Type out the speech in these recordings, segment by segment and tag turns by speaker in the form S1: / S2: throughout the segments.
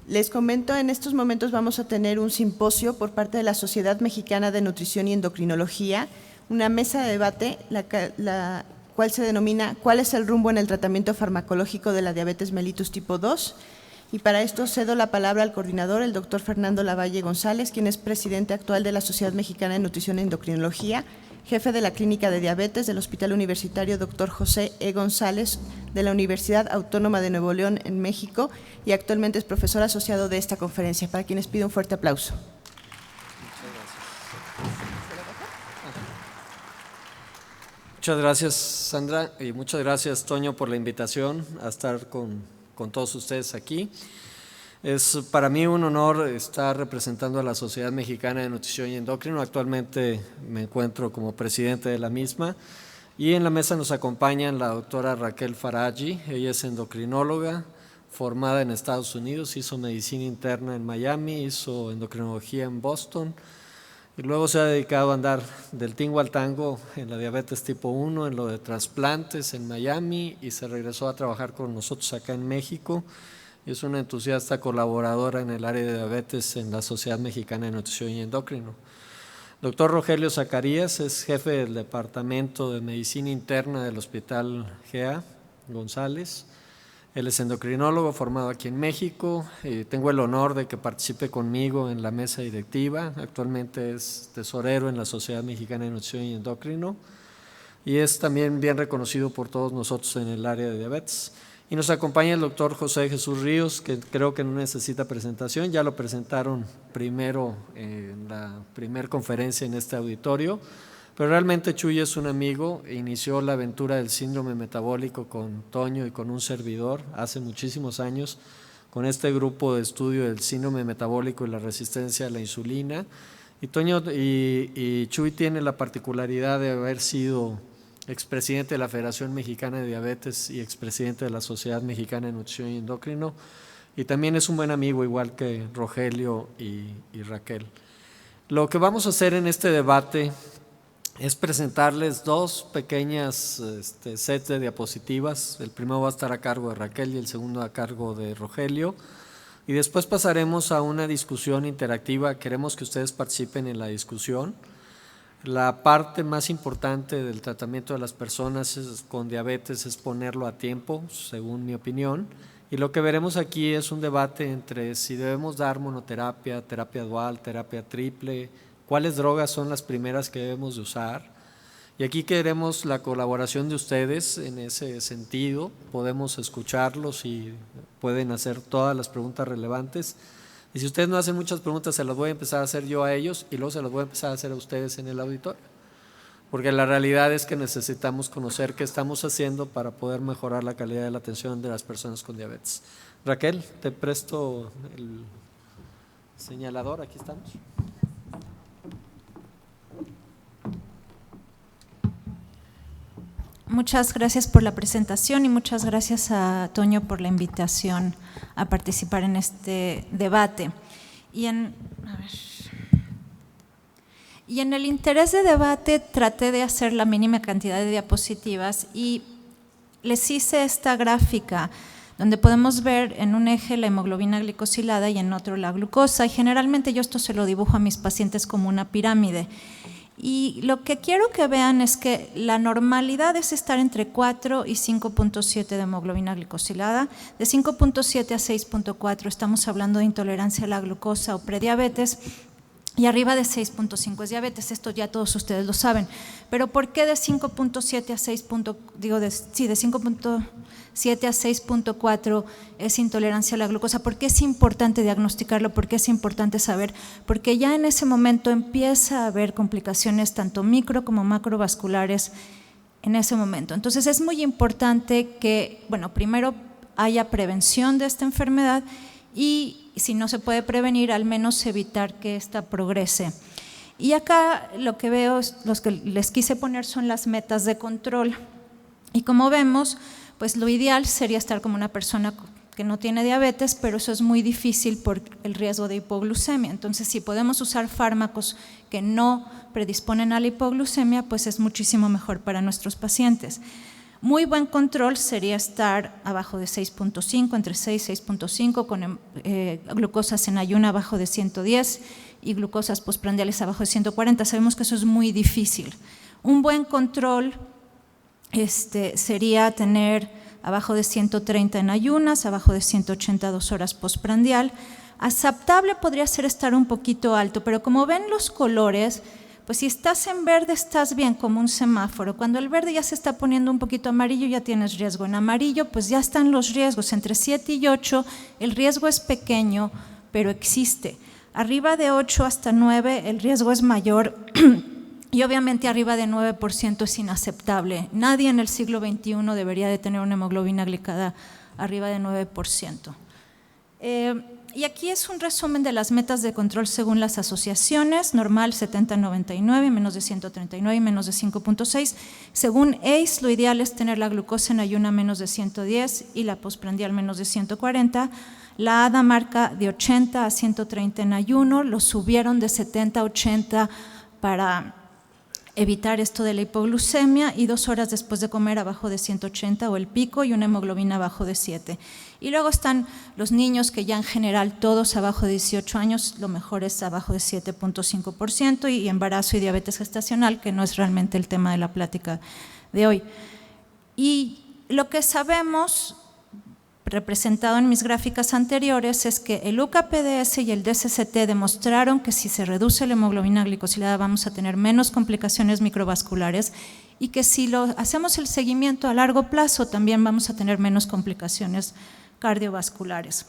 S1: Les comento, en estos momentos vamos a tener un simposio por parte de la Sociedad Mexicana de Nutrición y Endocrinología, una mesa de debate, la cual se denomina ¿Cuál es el rumbo en el tratamiento farmacológico de la diabetes mellitus tipo 2? Y para esto cedo la palabra al coordinador, el doctor Fernando Lavalle González, quien es presidente actual de la Sociedad Mexicana de Nutrición y Endocrinología, jefe de la Clínica de Diabetes del Hospital Universitario Dr. José E. González de la Universidad Autónoma de Nuevo León en México y actualmente es profesor asociado de esta conferencia, para quienes pido un fuerte aplauso.
S2: Muchas gracias, Sandra, y muchas gracias, Toño, por la invitación a estar con todos ustedes aquí. Es para mí un honor estar representando a la Sociedad Mexicana de Nutrición y Endocrino. Actualmente me encuentro como presidente de la misma y en la mesa nos acompañan la doctora Raquel Faraji. Ella es endocrinóloga, formada en Estados Unidos, hizo medicina interna en Miami, hizo endocrinología en Boston y luego se ha dedicado a andar del tingo al tango en la diabetes tipo 1, en lo de trasplantes en Miami y se regresó a trabajar con nosotros acá en México. Es una entusiasta colaboradora en el área de diabetes en la Sociedad Mexicana de Nutrición y Endocrino. Doctor Rogelio Zacarías es jefe del Departamento de Medicina Interna del Hospital GA González. Él es endocrinólogo formado aquí en México. Tengo el honor de que participe conmigo en la mesa directiva. Actualmente es tesorero en la Sociedad Mexicana de Nutrición y Endocrino y es también bien reconocido por todos nosotros en el área de diabetes. Y nos acompaña el doctor José Jesús Ríos, que creo que no necesita presentación, ya lo presentaron primero en la primera conferencia en este auditorio, pero realmente Chuy es un amigo, inició la aventura del síndrome metabólico con Toño y con un servidor hace muchísimos años, con este grupo de estudio del síndrome metabólico y la resistencia a la insulina. Y Toño y Chuy tienen la particularidad de haber sido expresidente de la Federación Mexicana de Diabetes y expresidente de la Sociedad Mexicana de Nutrición y Endocrino, y también es un buen amigo igual que Rogelio y Raquel. Lo que vamos a hacer en este debate es presentarles dos pequeñas sets de diapositivas. El primero va a estar a cargo de Raquel y el segundo a cargo de Rogelio, y después pasaremos a una discusión interactiva. Queremos que ustedes participen en la discusión. La parte más importante del tratamiento de las personas con diabetes es ponerlo a tiempo, según mi opinión, y lo que veremos aquí es un debate entre si debemos dar monoterapia, terapia dual, terapia triple, cuáles drogas son las primeras que debemos de usar, y aquí queremos la colaboración de ustedes en ese sentido. Podemos escucharlos y pueden hacer todas las preguntas relevantes. Y si ustedes no hacen muchas preguntas, se las voy a empezar a hacer yo a ellos y luego se las voy a empezar a hacer a ustedes en el auditorio. Porque la realidad es que necesitamos conocer qué estamos haciendo para poder mejorar la calidad de la atención de las personas con diabetes. Raquel, te presto el señalador, aquí estamos.
S3: Muchas gracias por la presentación y muchas gracias a Toño por la invitación a participar en este debate. Y en el interés de debate traté de hacer la mínima cantidad de diapositivas y les hice esta gráfica donde podemos ver en un eje la hemoglobina glicosilada y en otro la glucosa, y generalmente yo esto se lo dibujo a mis pacientes como una pirámide. Y lo que quiero que vean es que la normalidad es estar entre 4 y 5.7 de hemoglobina glicosilada. De 5.7 a 6.4 estamos hablando de intolerancia a la glucosa o prediabetes, y arriba de 6.5 es diabetes. Esto ya todos ustedes lo saben. Pero ¿por qué de 5.7 a 6. De 5.7 a 6.4 es intolerancia a la glucosa? ¿Por qué es importante diagnosticarlo? ¿Por qué es importante saber? Porque ya en ese momento empieza a haber complicaciones tanto micro como macrovasculares en ese momento. Entonces es muy importante que, bueno, primero haya prevención de esta enfermedad y si no se puede prevenir, al menos evitar que esta progrese. Y acá lo que veo, los que les quise poner son las metas de control. Y como vemos, pues lo ideal sería estar como una persona que no tiene diabetes, pero eso es muy difícil por el riesgo de hipoglucemia. Entonces, si podemos usar fármacos que no predisponen a la hipoglucemia, pues es muchísimo mejor para nuestros pacientes. Muy buen control sería estar abajo de 6.5, entre 6 y 6.5, con glucosas en ayuna abajo de 110 y glucosas postprandiales abajo de 140. Sabemos que eso es muy difícil. Un buen control sería tener abajo de 130 en ayunas, abajo de 180 2 horas postprandial. Aceptable podría ser estar un poquito alto, pero como ven los colores, pues si estás en verde estás bien, como un semáforo. Cuando el verde ya se está poniendo un poquito amarillo ya tienes riesgo. En amarillo pues ya están los riesgos. Entre 7 y 8 el riesgo es pequeño, pero existe. Arriba de 8 hasta 9 el riesgo es mayor y obviamente arriba de 9% es inaceptable. Nadie en el siglo XXI debería de tener una hemoglobina glicada arriba de 9%. Y aquí es un resumen de las metas de control según las asociaciones: normal 70-99, menos de 139 y menos de 5.6. Según ACE, lo ideal es tener la glucosa en ayuna menos de 110 y la postprandial menos de 140. La ADA marca de 80 a 130 en ayuno, lo subieron de 70 a 80 para evitar esto de la hipoglucemia, y 2 horas después de comer abajo de 180 o el pico, y una hemoglobina abajo de 7. Y luego están los niños, que ya en general todos abajo de 18 años, lo mejor es abajo de 7.5%, y embarazo y diabetes gestacional, que no es realmente el tema de la plática de hoy. Y lo que sabemos, representado en mis gráficas anteriores, es que el UKPDS y el DSCT demostraron que si se reduce la hemoglobina glicosilada vamos a tener menos complicaciones microvasculares, y que si hacemos el seguimiento a largo plazo también vamos a tener menos complicaciones cardiovasculares.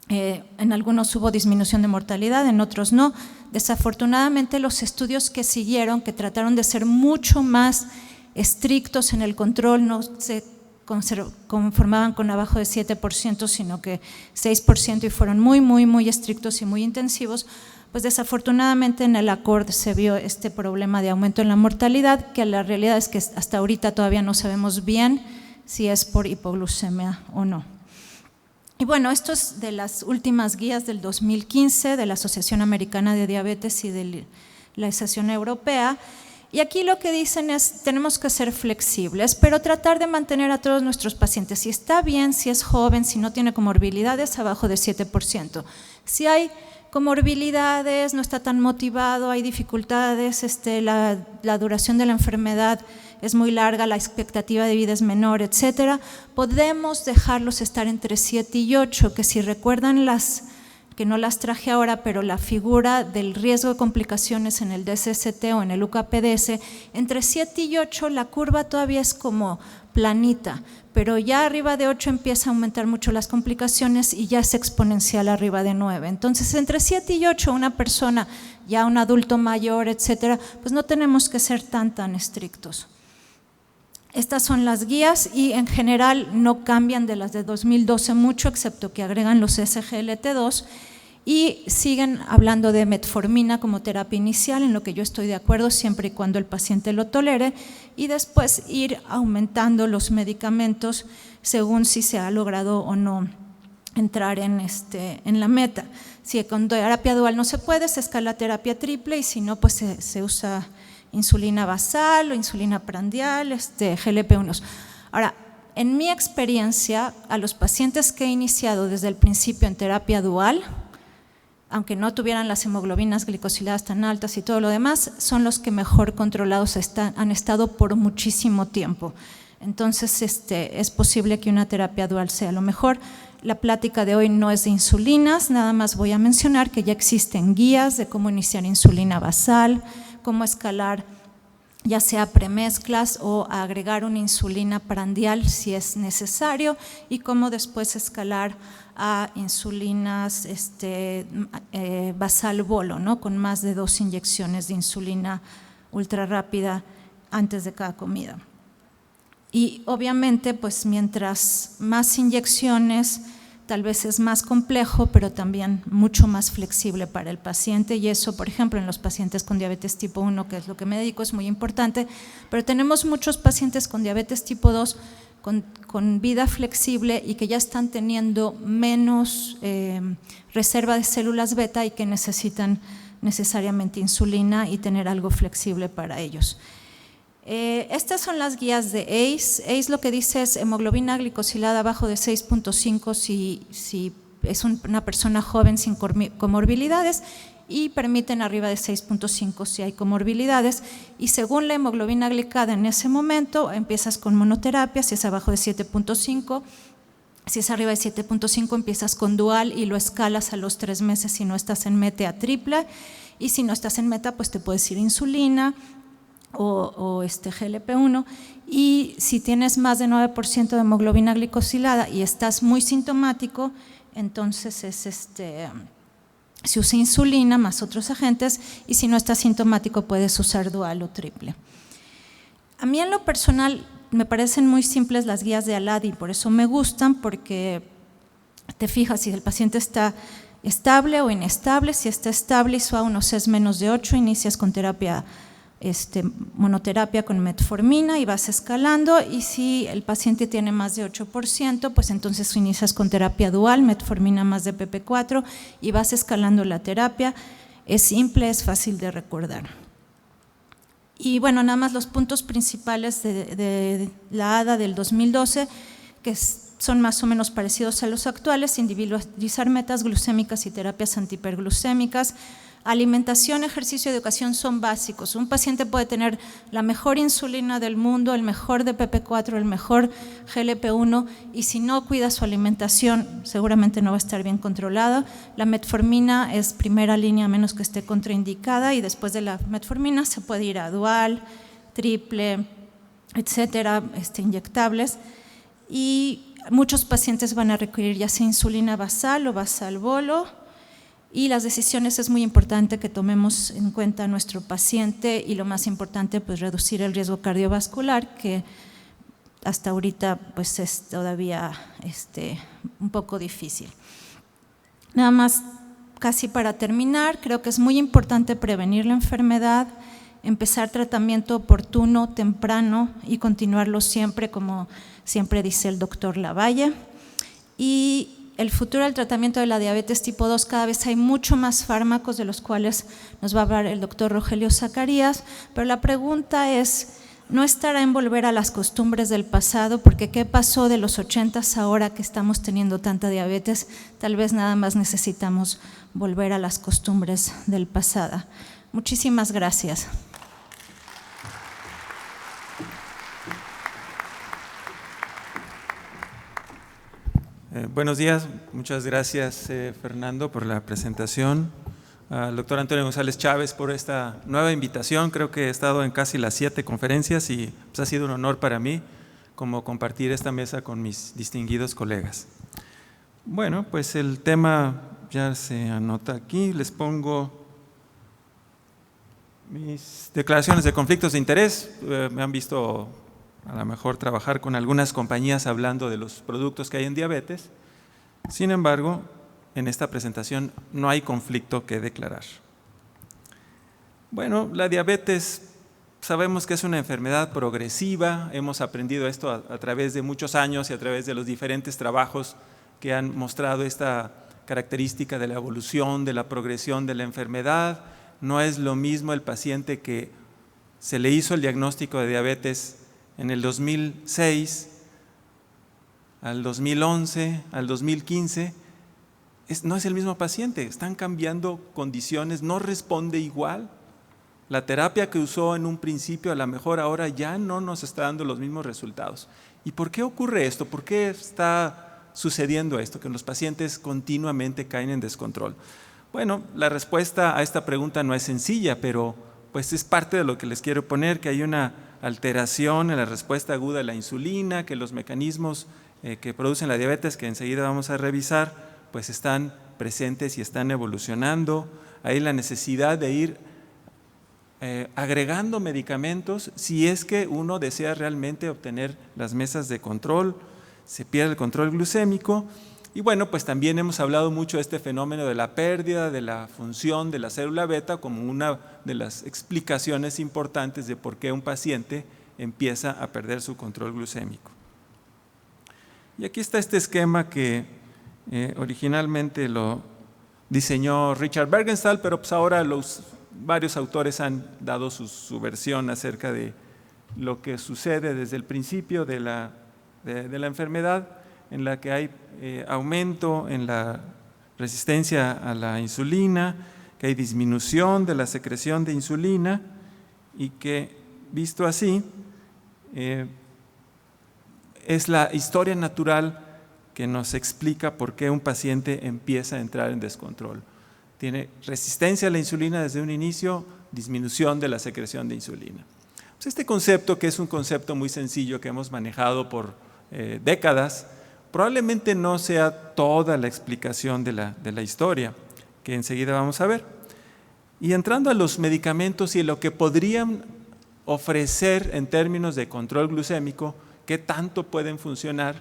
S3: En algunos hubo disminución de mortalidad, en otros no. Desafortunadamente, los estudios que siguieron, que trataron de ser mucho más estrictos en el control, no se conformaban con abajo de 7%, sino que 6%, y fueron muy estrictos y muy intensivos. Pues desafortunadamente en el ACORD se vio este problema de aumento en la mortalidad, que la realidad es que hasta ahorita todavía no sabemos bien si es por hipoglucemia o no. Y bueno, esto es de las últimas guías del 2015 de la Asociación Americana de Diabetes y de la Asociación Europea. Y aquí lo que dicen es: tenemos que ser flexibles, pero tratar de mantener a todos nuestros pacientes, si está bien, si es joven, si no tiene comorbilidades, abajo de 7%. Si hay comorbilidades, no está tan motivado, hay dificultades, la duración de la enfermedad es muy larga, la expectativa de vida es menor, etcétera, podemos dejarlos estar entre 7 y 8, que si recuerdan que no las traje ahora, pero la figura del riesgo de complicaciones en el DSCT o en el UKPDS, entre 7 y 8 la curva todavía es como planita, pero ya arriba de 8 empieza a aumentar mucho las complicaciones y ya es exponencial arriba de 9. Entonces, entre 7 y 8, una persona, ya un adulto mayor, etcétera, pues no tenemos que ser tan estrictos. Estas son las guías y en general no cambian de las de 2012 mucho, excepto que agregan los SGLT2 y siguen hablando de metformina como terapia inicial, en lo que yo estoy de acuerdo siempre y cuando el paciente lo tolere, y después ir aumentando los medicamentos según si se ha logrado o no entrar en la meta. Si con terapia dual no se puede, se escala terapia triple, y si no, pues se usa insulina basal o insulina prandial, GLP-1. Ahora, en mi experiencia, a los pacientes que he iniciado desde el principio en terapia dual, aunque no tuvieran las hemoglobinas glicosiladas tan altas y todo lo demás, son los que mejor controlados han estado por muchísimo tiempo. Entonces, es posible que una terapia dual sea lo mejor. La plática de hoy no es de insulinas, nada más voy a mencionar que ya existen guías de cómo iniciar insulina basal, cómo escalar ya sea premezclas o agregar una insulina prandial si es necesario, y cómo después escalar a insulinas basal bolo, ¿no? Con más de 2 inyecciones de insulina ultra rápida antes de cada comida. Y obviamente, pues mientras más inyecciones, tal vez es más complejo, pero también mucho más flexible para el paciente, y eso, por ejemplo, en los pacientes con diabetes tipo 1, que es lo que me dedico, es muy importante, pero tenemos muchos pacientes con diabetes tipo 2 con vida flexible y que ya están teniendo menos reserva de células beta y que necesitan necesariamente insulina y tener algo flexible para ellos. Estas son las guías de ACE. ACE lo que dice es hemoglobina glicosilada abajo de 6.5 si es una persona joven sin comorbilidades, y permiten arriba de 6.5 si hay comorbilidades, y según la hemoglobina glicada en ese momento empiezas con monoterapia si es abajo de 7.5, si es arriba de 7.5 empiezas con dual y lo escalas a los 3 meses si no estás en meta a triple, y si no estás en meta pues te puedes ir insulina o GLP-1, y si tienes más de 9% de hemoglobina glicosilada y estás muy sintomático, entonces se usa insulina más otros agentes, y si no estás sintomático puedes usar dual o triple. A mí en lo personal me parecen muy simples las guías de ALAD y por eso me gustan, porque te fijas si el paciente está estable o inestable. Si está estable y su A1C es menos de 8, inicias con terapia monoterapia con metformina y vas escalando, y si el paciente tiene más de 8%, pues entonces inicias con terapia dual, metformina más de PP4 y vas escalando la terapia. Es simple, es fácil de recordar. Y bueno, nada más los puntos principales de la ADA del 2012, que son más o menos parecidos a los actuales: individualizar metas glucémicas y terapias antihiperglucémicas. Alimentación, ejercicio y educación son básicos. Un paciente puede tener la mejor insulina del mundo, el mejor DPP4, el mejor GLP-1, y si no cuida su alimentación seguramente no va a estar bien controlada. La metformina es primera línea a menos que esté contraindicada, y después de la metformina se puede ir a dual, triple, etcétera, inyectables, y muchos pacientes van a requerir ya sea insulina basal o basal bolo. Y las decisiones, es muy importante que tomemos en cuenta a nuestro paciente, y lo más importante, pues reducir el riesgo cardiovascular, que hasta ahorita pues es todavía un poco difícil. Nada más, casi para terminar, creo que es muy importante prevenir la enfermedad, empezar tratamiento oportuno, temprano, y continuarlo siempre, como siempre dice el doctor Lavalle. Y el futuro del tratamiento de la diabetes tipo 2, cada vez hay mucho más fármacos, de los cuales nos va a hablar el doctor Rogelio Zacarías, pero la pregunta es, ¿no estará en volver a las costumbres del pasado? Porque ¿qué pasó de los 80s ahora que estamos teniendo tanta diabetes? Tal vez nada más necesitamos volver a las costumbres del pasado. Muchísimas gracias.
S4: Buenos días, muchas gracias Fernando por la presentación, al doctor Antonio González Chávez por esta nueva invitación. Creo que he estado en casi las 7 conferencias y pues, ha sido un honor para mí como compartir esta mesa con mis distinguidos colegas. Bueno, pues el tema ya se anota aquí, les pongo mis declaraciones de conflictos de interés. Me han visto a lo mejor trabajar con algunas compañías hablando de los productos que hay en diabetes. Sin embargo, en esta presentación no hay conflicto que declarar. Bueno, la diabetes sabemos que es una enfermedad progresiva. Hemos aprendido esto a través de muchos años y a través de los diferentes trabajos que han mostrado esta característica de la evolución, de la progresión de la enfermedad. No es lo mismo el paciente que se le hizo el diagnóstico de diabetes en el 2006, al 2011, al 2015, no es el mismo paciente, están cambiando condiciones, no responde igual. La terapia que usó en un principio a lo mejor ahora ya no nos está dando los mismos resultados. ¿Y por qué ocurre esto? ¿Por qué está sucediendo esto? Que los pacientes continuamente caen en descontrol. Bueno, la respuesta a esta pregunta no es sencilla, pero pues es parte de lo que les quiero poner, que hay una alteración en la respuesta aguda a la insulina, que los mecanismos que producen la diabetes, que enseguida vamos a revisar, pues están presentes y están evolucionando. Hay la necesidad de ir agregando medicamentos si es que uno desea realmente obtener las mesas de control, se pierde el control glucémico. Y bueno, pues también hemos hablado mucho de este fenómeno de la pérdida de la función de la célula beta como una de las explicaciones importantes de por qué un paciente empieza a perder su control glucémico. Y aquí está este esquema que originalmente lo diseñó Richard Bergenstahl, pero pues ahora varios autores han dado su versión acerca de lo que sucede desde el principio de la enfermedad, en la que hay aumento en la resistencia a la insulina, que hay disminución de la secreción de insulina y que, visto así, es la historia natural que nos explica por qué un paciente empieza a entrar en descontrol. Tiene resistencia a la insulina desde un inicio, disminución de la secreción de insulina. Pues este concepto, que es un concepto muy sencillo que hemos manejado por décadas, probablemente no sea toda la explicación de la historia, que enseguida vamos a ver. Y entrando a los medicamentos y lo que podrían ofrecer en términos de control glucémico, qué tanto pueden funcionar,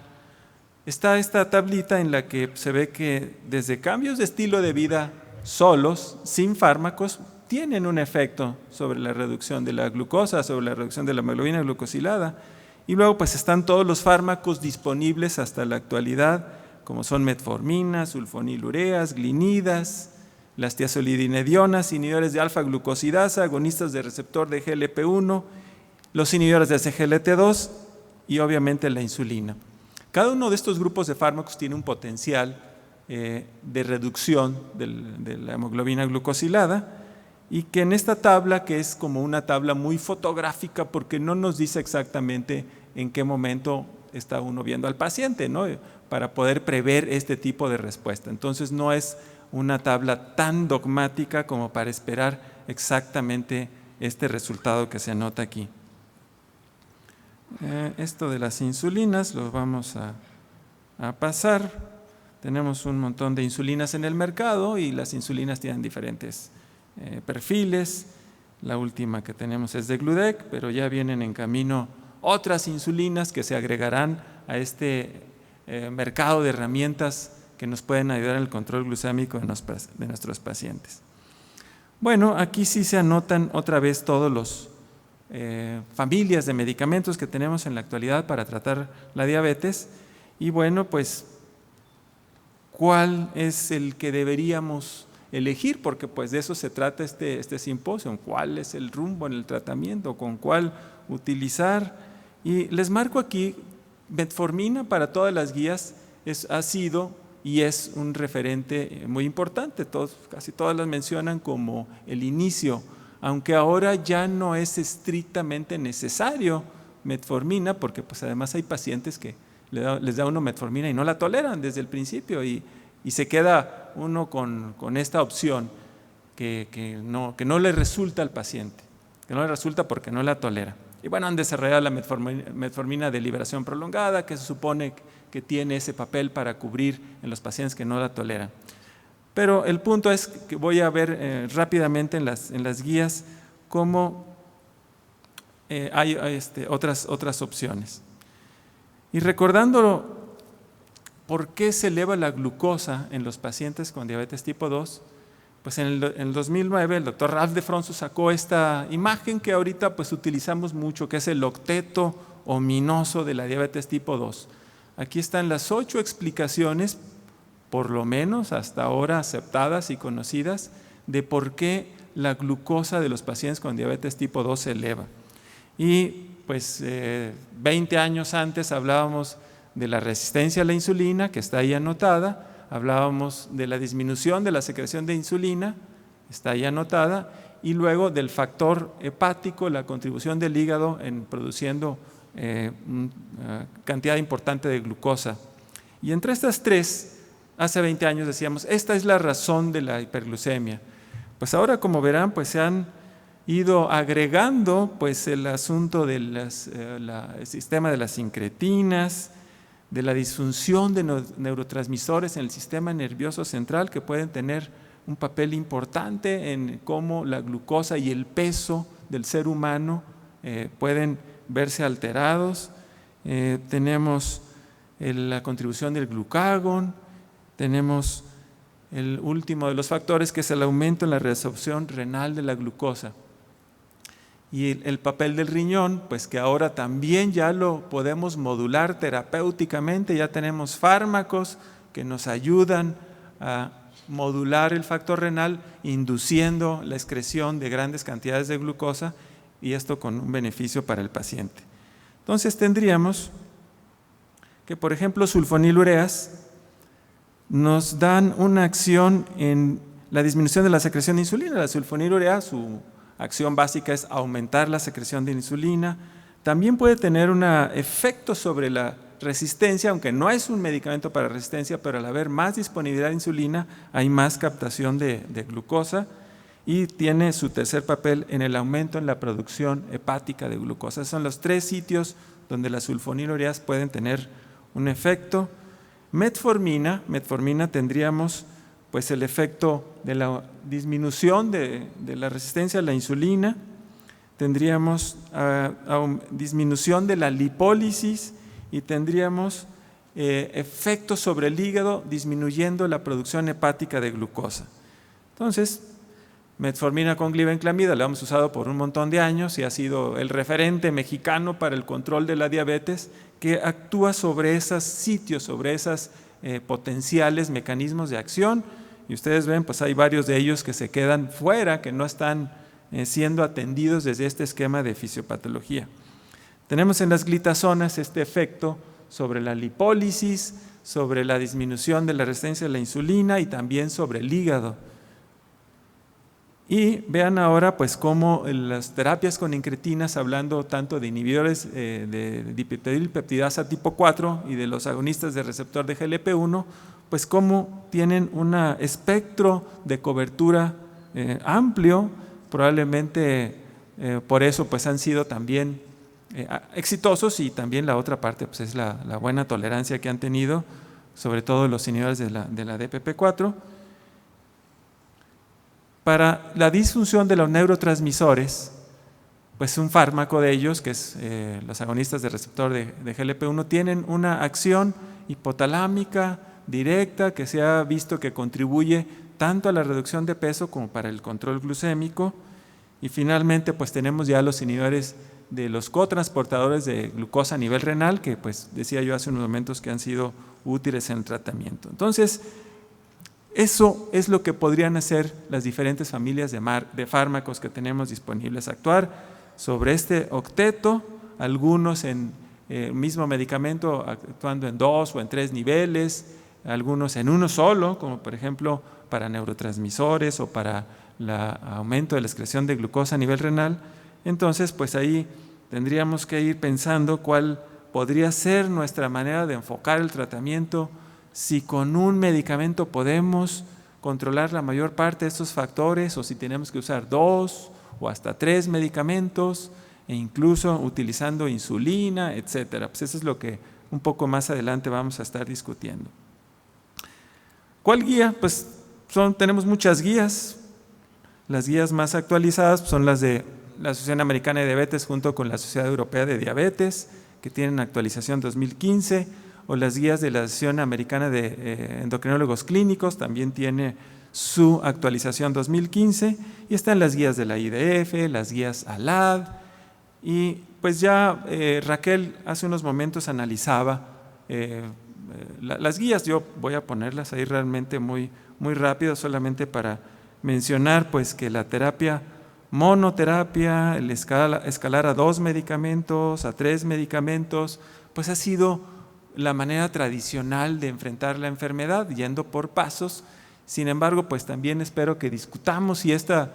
S4: está esta tablita en la que se ve que desde cambios de estilo de vida solos, sin fármacos, tienen un efecto sobre la reducción de la glucosa, sobre la reducción de la hemoglobina glucosilada. Y luego pues están todos los fármacos disponibles hasta la actualidad, como son metformina, sulfonilureas, glinidas, las tiazolidinedionas, inhibidores de alfa-glucosidasa, agonistas de receptor de GLP-1, los inhibidores de SGLT2 y obviamente la insulina. Cada uno de estos grupos de fármacos tiene un potencial de reducción de la hemoglobina glucosilada, y que en esta tabla, que es como una tabla muy fotográfica porque no nos dice exactamente en qué momento está uno viendo al paciente, ¿no?, para poder prever este tipo de respuesta. Entonces no es una tabla tan dogmática como para esperar exactamente este resultado que se anota aquí. Esto de las insulinas lo vamos a pasar. Tenemos un montón de insulinas en el mercado y las insulinas tienen diferentes perfiles. La última que tenemos es de Gludec, pero ya vienen en camino otras insulinas que se agregarán a este mercado de herramientas que nos pueden ayudar en el control glucémico de nuestros pacientes. Bueno, aquí sí se anotan otra vez todos los familias de medicamentos que tenemos en la actualidad para tratar la diabetes. Y bueno, pues, ¿cuál es el que deberíamos elegir? Porque pues de eso se trata este simposio, cuál es el rumbo en el tratamiento, con cuál utilizar. Y les marco aquí, metformina para todas las guías ha sido y es un referente muy importante. Casi todas las mencionan como el inicio, aunque ahora ya no es estrictamente necesario metformina, porque pues además hay pacientes que les da uno metformina y no la toleran desde el principio, y se queda uno con esta opción que no le resulta al paciente, que no le resulta porque no la tolera. Y bueno, han desarrollado la metformina de liberación prolongada, que se supone que tiene ese papel para cubrir en los pacientes que no la toleran. Pero el punto es que voy a ver rápidamente en las guías cómo hay otras opciones. Y recordando por qué se eleva la glucosa en los pacientes con diabetes tipo 2, pues en el 2009 el doctor Ralph Defronzo sacó esta imagen que ahorita pues utilizamos mucho, que es el octeto ominoso de la diabetes tipo 2. Aquí están las 8 explicaciones, por lo menos hasta ahora aceptadas y conocidas, de por qué la glucosa de los pacientes con diabetes tipo 2 se eleva. Y pues 20 años antes hablábamos de la resistencia a la insulina, que está ahí anotada, hablábamos de la disminución de la secreción de insulina, está ahí anotada, y luego del factor hepático, la contribución del hígado en produciendo una cantidad importante de glucosa. Y entre estas tres, hace 20 años decíamos, esta es la razón de la hiperglucemia. Pues ahora, como verán, pues se han ido agregando pues el asunto del el sistema de las incretinas, de la disfunción de neurotransmisores en el sistema nervioso central, que pueden tener un papel importante en cómo la glucosa y el peso del ser humano pueden verse alterados. Tenemos la contribución del glucagón, tenemos el último de los factores, que es el aumento en la reabsorción renal de la glucosa. Y el papel del riñón, pues que ahora también ya lo podemos modular terapéuticamente, ya tenemos fármacos que nos ayudan a modular el factor renal, induciendo la excreción de grandes cantidades de glucosa, y esto con un beneficio para el paciente. Entonces tendríamos que, por ejemplo, sulfonilureas nos dan una acción en la disminución de la secreción de insulina. La sulfonilurea, su acción básica es aumentar la secreción de insulina. También puede tener un efecto sobre la resistencia, aunque no es un medicamento para resistencia, pero al haber más disponibilidad de insulina hay más captación de glucosa, y tiene su tercer papel en el aumento en la producción hepática de glucosa. Esos son los 3 sitios donde las sulfonilureas pueden tener un efecto. Metformina tendríamos pues el efecto de la disminución de la resistencia a la insulina, tendríamos disminución de la lipólisis y tendríamos efectos sobre el hígado disminuyendo la producción hepática de glucosa. Entonces, metformina con glibenclamida la hemos usado por un montón de años y ha sido el referente mexicano para el control de la diabetes, que actúa sobre esos sitios, sobre esos potenciales mecanismos de acción, y ustedes ven, pues hay varios de ellos que se quedan fuera, que no están siendo atendidos desde este esquema de fisiopatología. Tenemos en las glitazonas este efecto sobre la lipólisis, sobre la disminución de la resistencia a la insulina y también sobre el hígado. Y vean ahora pues cómo las terapias con incretinas, hablando tanto de inhibidores de dipeptidilpeptidasa tipo 4 y de los agonistas de receptor de GLP-1, pues cómo tienen un espectro de cobertura amplio, probablemente por eso pues han sido también exitosos, y también la otra parte pues es la buena tolerancia que han tenido, sobre todo los inhibidores de la DPP-4. Para la disfunción de los neurotransmisores, pues un fármaco de ellos, que es los agonistas de receptor de GLP-1, tienen una acción hipotalámica directa que se ha visto que contribuye tanto a la reducción de peso como para el control glucémico. Y finalmente pues tenemos ya los inhibidores de los cotransportadores de glucosa a nivel renal, que pues decía yo hace unos momentos que han sido útiles en el tratamiento. Entonces, eso es lo que podrían hacer las diferentes familias de fármacos que tenemos disponibles. Actuar sobre este octeto, algunos en el mismo medicamento actuando en 2 o en 3 niveles, algunos en uno solo, como por ejemplo para neurotransmisores o para el aumento de la excreción de glucosa a nivel renal. Entonces, pues ahí tendríamos que ir pensando cuál podría ser nuestra manera de enfocar el tratamiento, si con un medicamento podemos controlar la mayor parte de estos factores, o si tenemos que usar 2 o hasta 3 medicamentos, e incluso utilizando insulina, etcétera. Pues eso es lo que un poco más adelante vamos a estar discutiendo. ¿Cuál guía? Pues tenemos muchas guías. Las guías más actualizadas son las de la Asociación Americana de Diabetes junto con la Sociedad Europea de Diabetes, que tienen actualización 2015, o las guías de la Asociación Americana de Endocrinólogos Clínicos, también tiene su actualización 2015, y están las guías de la IDF, las guías ALAD, y pues ya Raquel hace unos momentos analizaba las guías. Yo voy a ponerlas ahí realmente muy rápido, solamente para mencionar pues que la terapia monoterapia, el escalar a 2 medicamentos, a 3 medicamentos, pues ha sido la manera tradicional de enfrentar la enfermedad, yendo por pasos. Sin embargo, pues también espero que discutamos si este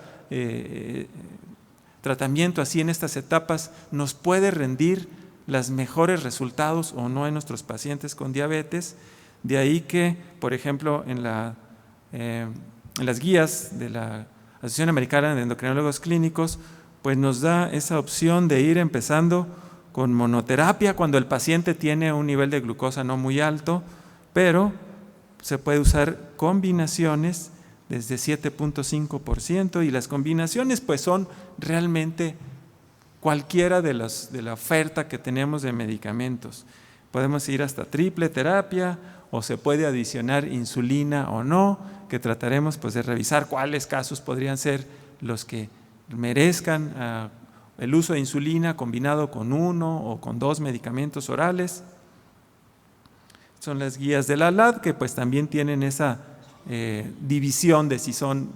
S4: tratamiento así en estas etapas nos puede rendir los mejores resultados o no en nuestros pacientes con diabetes. De ahí que, por ejemplo, en las guías de la Asociación Americana de Endocrinólogos Clínicos, pues nos da esa opción de ir empezando con monoterapia cuando el paciente tiene un nivel de glucosa no muy alto, pero se puede usar combinaciones desde 7.5%, y las combinaciones pues son realmente cualquiera de la oferta que tenemos de medicamentos. Podemos ir hasta triple terapia, o se puede adicionar insulina o no, que trataremos pues de revisar cuáles casos podrían ser los que merezcan el uso de insulina combinado con 1 o con 2 medicamentos orales. Son las guías de la ALAD, que pues también tienen esa división de si son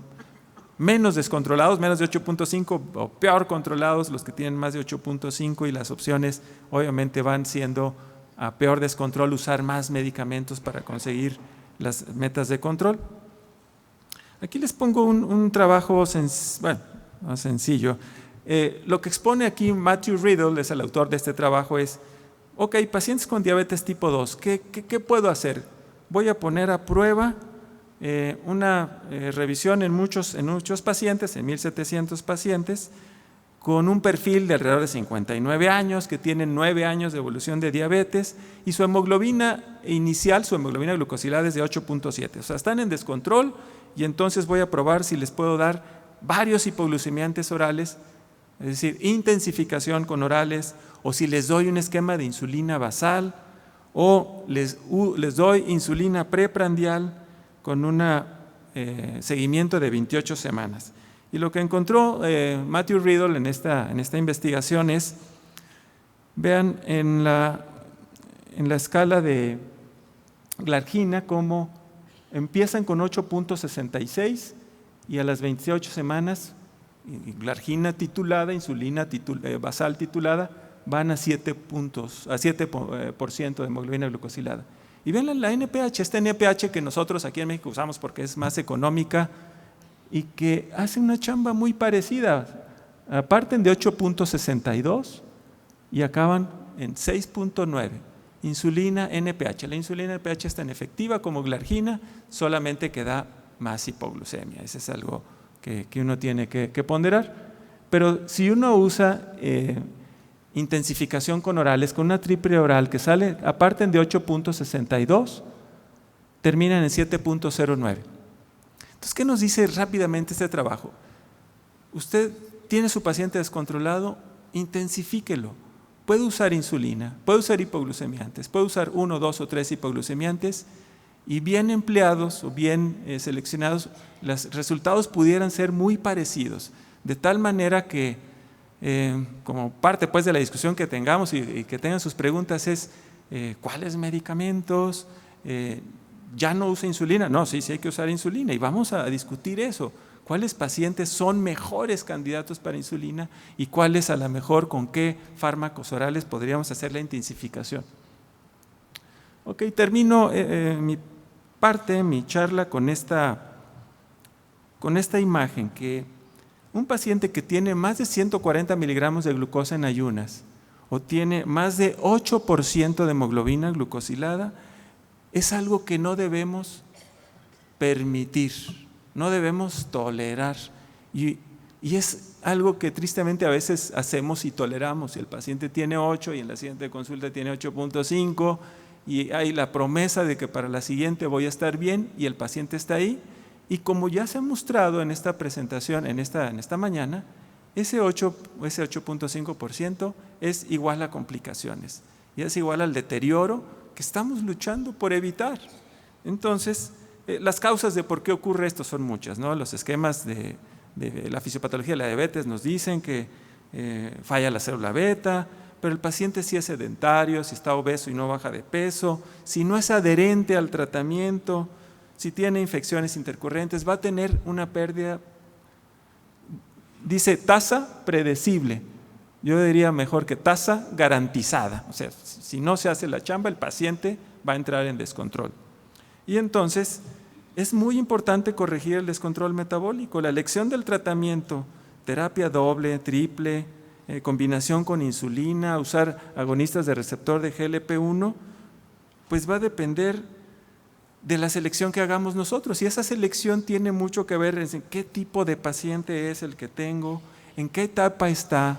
S4: menos descontrolados, menos de 8.5, o peor controlados los que tienen más de 8.5, y las opciones obviamente van siendo a peor descontrol, usar más medicamentos para conseguir las metas de control. Aquí les pongo un trabajo más sencillo. Lo que expone aquí Matthew Riddle, es el autor de este trabajo, es: ok, pacientes con diabetes tipo 2, ¿qué puedo hacer? Voy a poner a prueba una revisión en muchos pacientes, en 1,700 pacientes, con un perfil de alrededor de 59 años, que tienen 9 años de evolución de diabetes, y su hemoglobina inicial, su hemoglobina glucosilada es de 8.7, o sea, están en descontrol, y entonces voy a probar si les puedo dar varios hipoglucemiantes orales, es decir, intensificación con orales, o si les doy un esquema de insulina basal, o les doy insulina preprandial con un seguimiento de 28 semanas. Y lo que encontró Matthew Riddle en esta investigación es, vean en la escala de glargina, cómo empiezan con 8.66 y a las 28 semanas, glargina titulada, insulina basal titulada, van a 7% de hemoglobina glucosilada. Y ven la NPH, esta NPH que nosotros aquí en México usamos porque es más económica y que hace una chamba muy parecida. Parten de 8.62 y acaban en 6.9. Insulina NPH. La insulina NPH es tan efectiva como glargina, solamente que da más hipoglucemia. Eso es algo que uno tiene que ponderar. Pero si uno usa intensificación con orales, con una triple oral que sale, aparten de 8.62, terminan en 7.09. Entonces, ¿qué nos dice rápidamente este trabajo? Usted tiene su paciente descontrolado, intensifíquelo. Puede usar insulina, puede usar hipoglucemiantes, puede usar 1, 2 o 3 hipoglucemiantes, y bien empleados o bien seleccionados, los resultados pudieran ser muy parecidos, de tal manera que como parte pues de la discusión que tengamos y que tengan sus preguntas es ¿cuáles medicamentos? ¿Ya no usa insulina? No, sí hay que usar insulina, y vamos a discutir eso. ¿Cuáles pacientes son mejores candidatos para insulina y cuáles a lo mejor con qué fármacos orales podríamos hacer la intensificación? Ok, termino mi charla con esta imagen, que un paciente que tiene más de 140 miligramos de glucosa en ayunas o tiene más de 8% de hemoglobina glucosilada es algo que no debemos permitir, no debemos tolerar, y es algo que tristemente a veces hacemos y toleramos. Si el paciente tiene 8 y en la siguiente consulta tiene 8.5 y hay la promesa de que para la siguiente voy a estar bien y el paciente está ahí, y como ya se ha mostrado en esta presentación, en esta mañana, ese 8.5% es igual a complicaciones y es igual al deterioro que estamos luchando por evitar. Entonces, las causas de por qué ocurre esto son muchas, ¿no? Los esquemas de la fisiopatología de la diabetes nos dicen que falla la célula beta, pero el paciente si es sedentario, si está obeso y no baja de peso, si no es adherente al tratamiento, si tiene infecciones intercurrentes, va a tener una pérdida, dice tasa predecible, yo diría mejor que tasa garantizada. O sea, si no se hace la chamba, el paciente va a entrar en descontrol. Y entonces es muy importante corregir el descontrol metabólico. La elección del tratamiento, terapia doble, triple, combinación con insulina, usar agonistas de receptor de GLP-1, pues va a depender de la selección que hagamos nosotros, y esa selección tiene mucho que ver en qué tipo de paciente es el que tengo, en qué etapa está,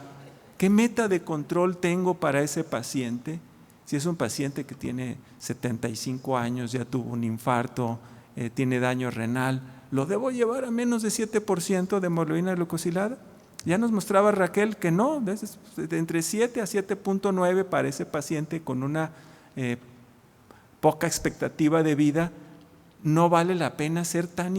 S4: qué meta de control tengo para ese paciente. Si es un paciente que tiene 75 años, ya tuvo un infarto, tiene daño renal, ¿lo debo llevar a menos de 7% de hemoglobina glucosilada? Ya nos mostraba Raquel que no, de entre 7 a 7.9 para ese paciente con una poca expectativa de vida, no vale la pena ser tan